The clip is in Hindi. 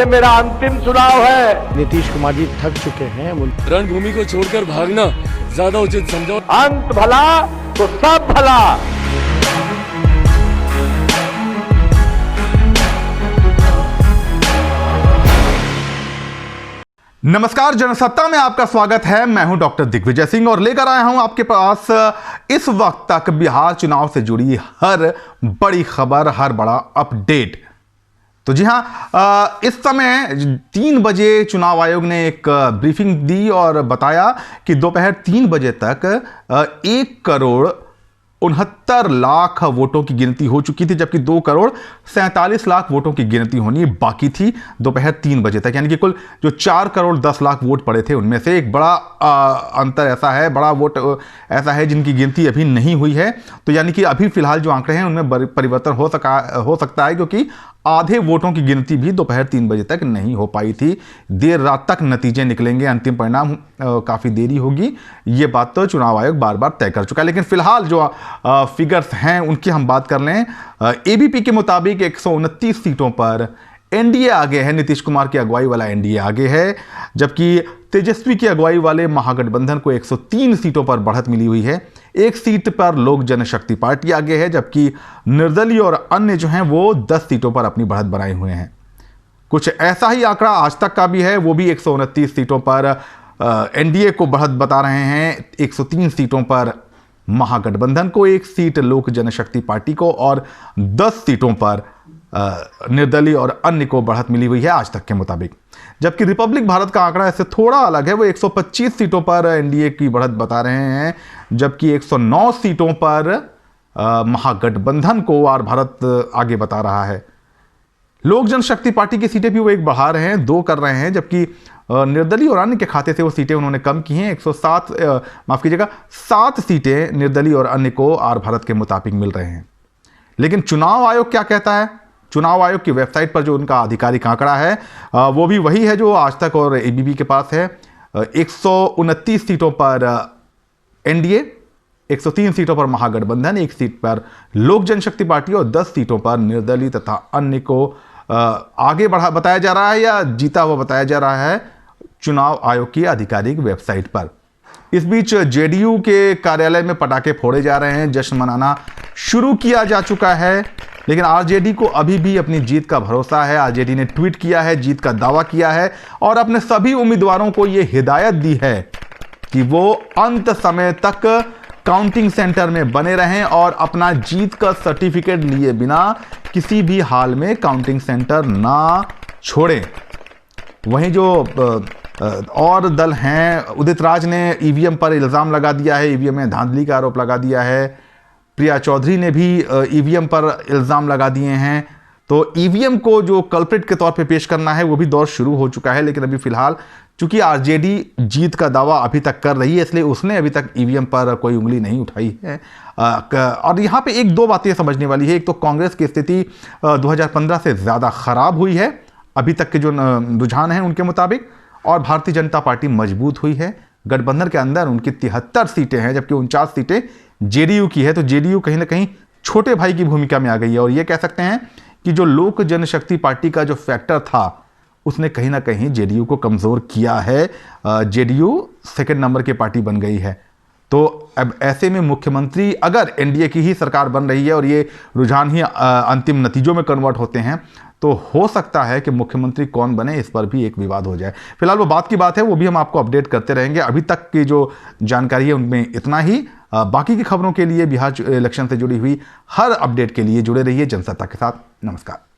ये मेरा अंतिम चुनाव है। नीतीश कुमार जी थक चुके हैं। रणभूमि को छोड़कर भागना ज्यादा उचित समझो। अंत भला तो सब भला। नमस्कार, जनसत्ता में आपका स्वागत है। मैं हूं डॉक्टर दिग्विजय सिंह और लेकर आया हूं आपके पास इस वक्त तक बिहार चुनाव से जुड़ी हर बड़ी खबर, हर बड़ा अपडेट। तो जी हां, इस समय 3 बजे चुनाव आयोग ने एक ब्रीफिंग दी और बताया कि दोपहर 3 बजे तक 1,69,00,000 वोटों की गिनती हो चुकी थी, जबकि 2,47,00,000 वोटों की गिनती होनी बाकी थी दोपहर 3 बजे तक। यानी कि कुल जो 4,10,00,000 वोट पड़े थे उनमें से एक बड़ा अंतर ऐसा है, बड़ा वोट ऐसा है जिनकी गिनती अभी नहीं हुई है। तो यानी कि अभी फिलहाल जो आंकड़े हैं उनमें परिवर्तन हो सकता है, क्योंकि आधे वोटों की गिनती भी दोपहर 3 बजे तक नहीं हो पाई थी। देर रात तक नतीजे निकलेंगे, अंतिम परिणाम काफ़ी देरी होगी, ये बात तो चुनाव आयोग बार बार तय कर चुका है। लेकिन फिलहाल जो फिगर्स हैं उनकी हम बात कर लें। एबीपी के मुताबिक 129 सीटों पर एनडीए आगे है, नीतीश कुमार की अगुवाई वाला एनडीए आगे है, जबकि तेजस्वी की अगुवाई वाले महागठबंधन को 103 सीटों पर बढ़त मिली हुई है। एक सीट पर लोक जनशक्ति पार्टी आगे है, जबकि निर्दलीय और अन्य जो हैं वो 10 सीटों पर अपनी बढ़त बनाए हुए हैं। कुछ ऐसा ही आंकड़ा आज तक का भी है, वो भी 129 सीटों पर एनडीए को बढ़त बता रहे हैं, 103 सीटों पर महागठबंधन को, 1 सीट लोक जनशक्ति पार्टी को और 10 सीटों पर निर्दलीय और अन्य को बढ़त मिली हुई है आज तक के मुताबिक। जबकि रिपब्लिक भारत का आंकड़ा इससे थोड़ा अलग है, वो 125 सीटों पर एनडीए की बढ़त बता रहे हैं, जबकि 109 सीटों पर महागठबंधन को और भारत आगे बता रहा है। लोक जनशक्ति पार्टी की सीटें भी वो एक बढ़ा रहे हैं, 2 कर रहे हैं, जबकि निर्दलीय और अन्य के खाते से वो सीटें उन्होंने कम की हैं। 7 सीटें निर्दलीय और अन्य को आर भारत के मुताबिक मिल रहे हैं। लेकिन चुनाव आयोग क्या कहता है? चुनाव आयोग की वेबसाइट पर जो उनका आधिकारिक आंकड़ा है वो भी वही है जो आज तक और एबीपी के पास है। 129 सीटों पर एनडीए, 103 सीटों पर महागठबंधन, 1 सीट पर लोक जनशक्ति पार्टी और 10 सीटों पर निर्दलीय तथा अन्य को आगे बढ़ा बताया जा रहा है या जीता हुआ बताया जा रहा है चुनाव आयोग की आधिकारिक वेबसाइट पर। इस बीच जेडीयू के कार्यालय में पटाखे फोड़े जा रहे हैं, जश्न मनाना शुरू किया जा चुका है, लेकिन आरजेडी को अभी भी अपनी जीत का भरोसा है। आरजेडी ने ट्वीट किया है, जीत का दावा किया है और अपने सभी उम्मीदवारों को यह हिदायत दी है कि वो अंत समय तक काउंटिंग सेंटर में बने रहें और अपना जीत का सर्टिफिकेट लिए बिना किसी भी हाल में काउंटिंग सेंटर ना छोड़ें। वहीं जो और दल हैं, उदित राज ने ईवीएम पर इल्ज़ाम लगा दिया है, ईवीएम में धांधली का आरोप लगा दिया है। प्रिया चौधरी ने भी ईवीएम पर इल्ज़ाम लगा दिए हैं। तो ईवीएम को जो कल्प्रिट के तौर पे पेश करना है वो भी दौर शुरू हो चुका है, लेकिन अभी फिलहाल चूंकि आरजेडी जीत का दावा अभी तक कर रही है, इसलिए उसने अभी तक ईवीएम पर कोई उंगली नहीं उठाई है। और यहाँ पे 1-2 बातें समझने वाली है। एक तो कांग्रेस की स्थिति 2015 से ज़्यादा खराब हुई है अभी तक के जो रुझान हैं उनके मुताबिक, और भारतीय जनता पार्टी मजबूत हुई है। गठबंधन के अंदर उनकी 73 सीटें हैं, जबकि 49 सीटें जेडीयू की है। तो जेडीयू कहीं ना कहीं छोटे भाई की भूमिका में आ गई है, और ये कह सकते हैं कि जो लोक जनशक्ति पार्टी का जो फैक्टर था उसने कहीं ना कहीं जेडीयू को कमज़ोर किया है। जेडीयू 2nd नंबर की पार्टी बन गई है। तो अब ऐसे में मुख्यमंत्री, अगर एनडीए की ही सरकार बन रही है और ये रुझान ही अंतिम नतीजों में कन्वर्ट होते हैं, तो हो सकता है कि मुख्यमंत्री कौन बने इस पर भी एक विवाद हो जाए। फिलहाल वो बात की बात है, वो भी हम आपको अपडेट करते रहेंगे। अभी तक की जो जानकारी है उनमें इतना ही। बाकी की खबरों के लिए, बिहार इलेक्शन से जुड़ी हुई हर अपडेट के लिए जुड़े रहिए जनसत्ता के साथ। नमस्कार।